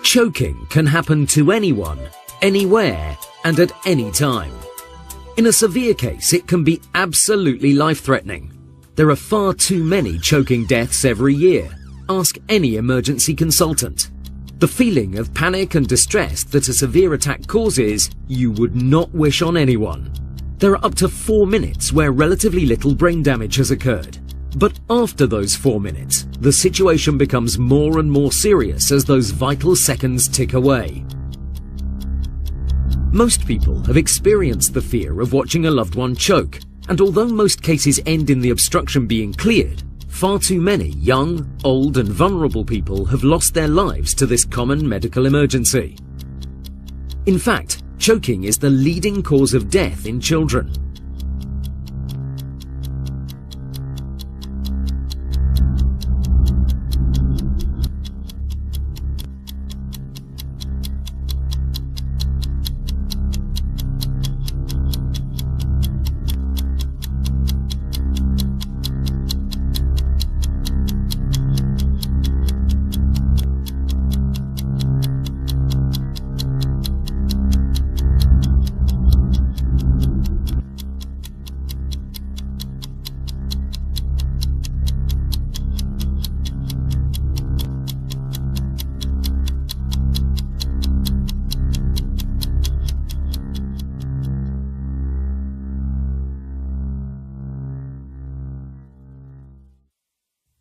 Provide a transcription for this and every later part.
Choking can happen to anyone, anywhere, and at any time. In a severe case, it can be absolutely life-threatening. There are far too many choking deaths every year. Ask any emergency consultant. The feeling of panic and distress that a severe attack causes, you would not wish on anyone. There are up to 4 minutes where relatively little brain damage has occurred. But after those 4 minutes, the situation becomes more and more serious as those vital seconds tick away. Most people have experienced the fear of watching a loved one choke, and although most cases end in the obstruction being cleared, far too many young, old and vulnerable people have lost their lives to this common medical emergency. In fact, choking is the leading cause of death in children.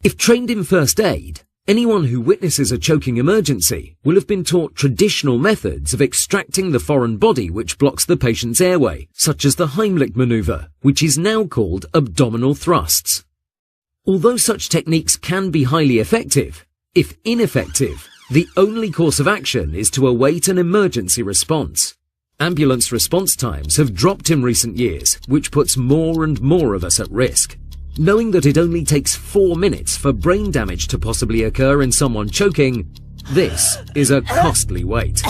If trained in first aid, anyone who witnesses a choking emergency will have been taught traditional methods of extracting the foreign body which blocks the patient's airway, such as the Heimlich maneuver, which is now called abdominal thrusts. Although such techniques can be highly effective, if ineffective, the only course of action is to await an emergency response. Ambulance response times have dropped in recent years, which puts more and more of us at risk. Knowing that it only takes 4 minutes for brain damage to possibly occur in someone choking, this is a costly wait.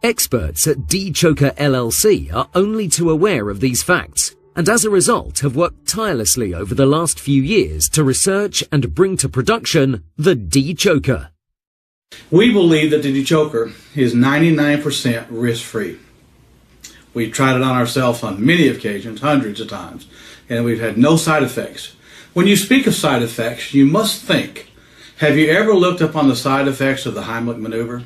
Experts at D-Choker LLC are only too aware of these facts, and as a result have worked tirelessly over the last few years to research and bring to production the D-Choker. We believe that the D-Choker is 99% risk-free. We've tried it on ourselves on many occasions, hundreds of times, and we've had no side effects. When you speak of side effects, you must think, have you ever looked up on the side effects of the Heimlich maneuver?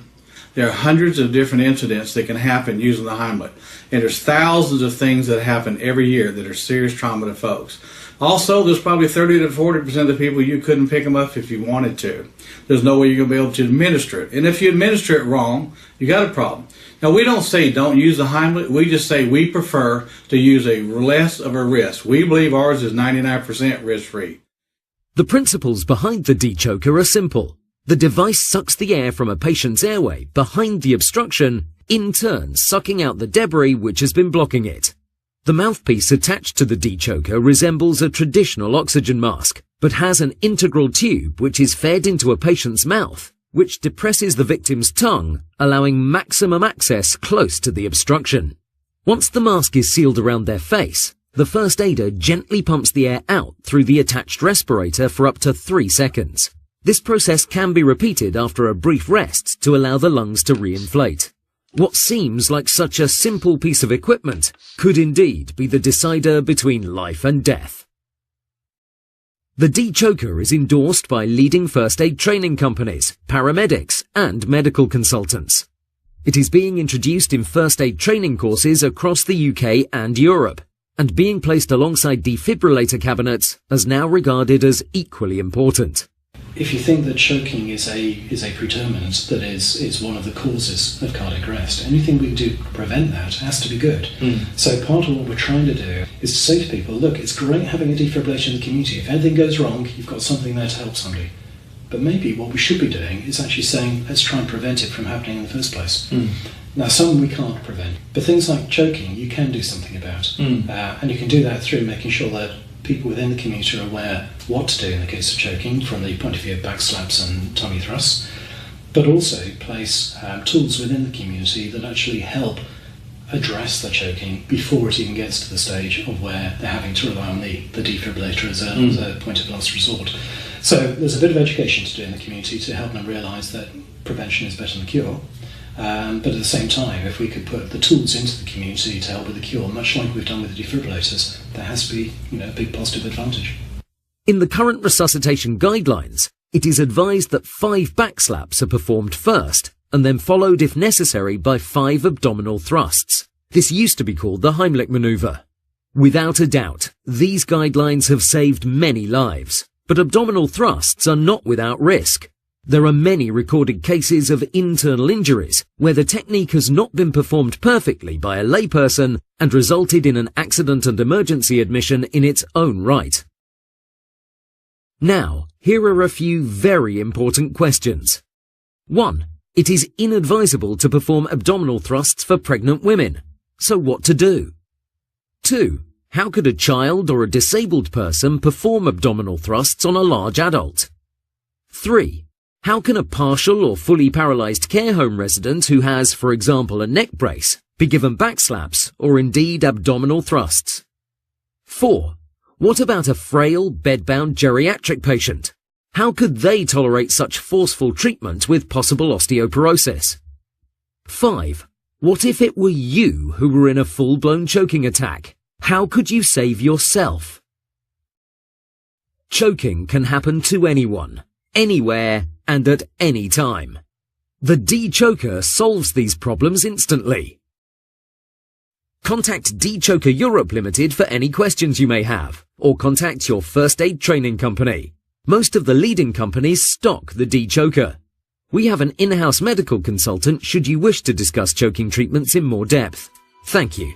There are hundreds of different incidents that can happen using the Heimlich, and there's thousands of things that happen every year that are serious trauma to folks. Also, there's probably 30 to 40% of the people you couldn't pick them up if you wanted to. There's no way you're going to be able to administer it. And if you administer it wrong, you got a problem. Now, we don't say don't use the Heimlich. We just say we prefer to use a less of a risk. We believe ours is 99% risk-free. The principles behind the D-Choker are simple. The device sucks the air from a patient's airway behind the obstruction, in turn sucking out the debris which has been blocking it. The mouthpiece attached to the D-Choker resembles a traditional oxygen mask, but has an integral tube which is fed into a patient's mouth, which depresses the victim's tongue, allowing maximum access close to the obstruction. Once the mask is sealed around their face, the first aider gently pumps the air out through the attached respirator for up to 3 seconds. This process can be repeated after a brief rest to allow the lungs to reinflate. What seems like such a simple piece of equipment could indeed be the decider between life and death. The D-Choker is endorsed by leading first aid training companies, paramedics, and medical consultants. It is being introduced in first aid training courses across the UK and Europe, and being placed alongside defibrillator cabinets as now regarded as equally important. If you think that choking is a predeterminant, that is one of the causes of cardiac arrest, anything we can do to prevent that has to be good. So part of what we're trying to do is to say to people, look, it's great having a defibrillation in the community. If anything goes wrong, you've got something there to help somebody. But maybe what we should be doing is actually saying, let's try and prevent it from happening in the first place. Now, some we can't prevent, but things like choking, you can do something about. And you can do that through making sure that people within the community are aware what to do in the case of choking from the point of view of back slaps and tummy thrusts, but also place tools within the community that actually help address the choking before it even gets to the stage of where they're having to rely on the defibrillator as a point of last resort. So there's a bit of education to do in the community to help them realise that prevention is better than cure. But at the same time, if we could put the tools into the community to help with the cure, much like we've done with the defibrillators, there has to be, a big positive advantage. In the current resuscitation guidelines, it is advised that 5 back slaps are performed first and then followed, if necessary, by 5 abdominal thrusts. This used to be called the Heimlich maneuver. Without a doubt, these guidelines have saved many lives, but abdominal thrusts are not without risk. There are many recorded cases of internal injuries where the technique has not been performed perfectly by a layperson and resulted in an accident and emergency admission in its own right. Now, here are a few very important questions. 1. It is inadvisable to perform abdominal thrusts for pregnant women. So what to do? 2. How could a child or a disabled person perform abdominal thrusts on a large adult? 3. How can a partial or fully paralyzed care home resident who has, for example, a neck brace, be given back slaps or indeed abdominal thrusts? 4. What about a frail, bedbound geriatric patient? How could they tolerate such forceful treatment with possible osteoporosis? 5. What if it were you who were in a full-blown choking attack? How could you save yourself? Choking can happen to anyone, anywhere, and at any time. The D-Choker solves these problems instantly. Contact D-Choker Europe Limited for any questions you may have, or contact your first aid training company. Most of the leading companies stock the D-Choker. We have an in-house medical consultant should you wish to discuss choking treatments in more depth. Thank you.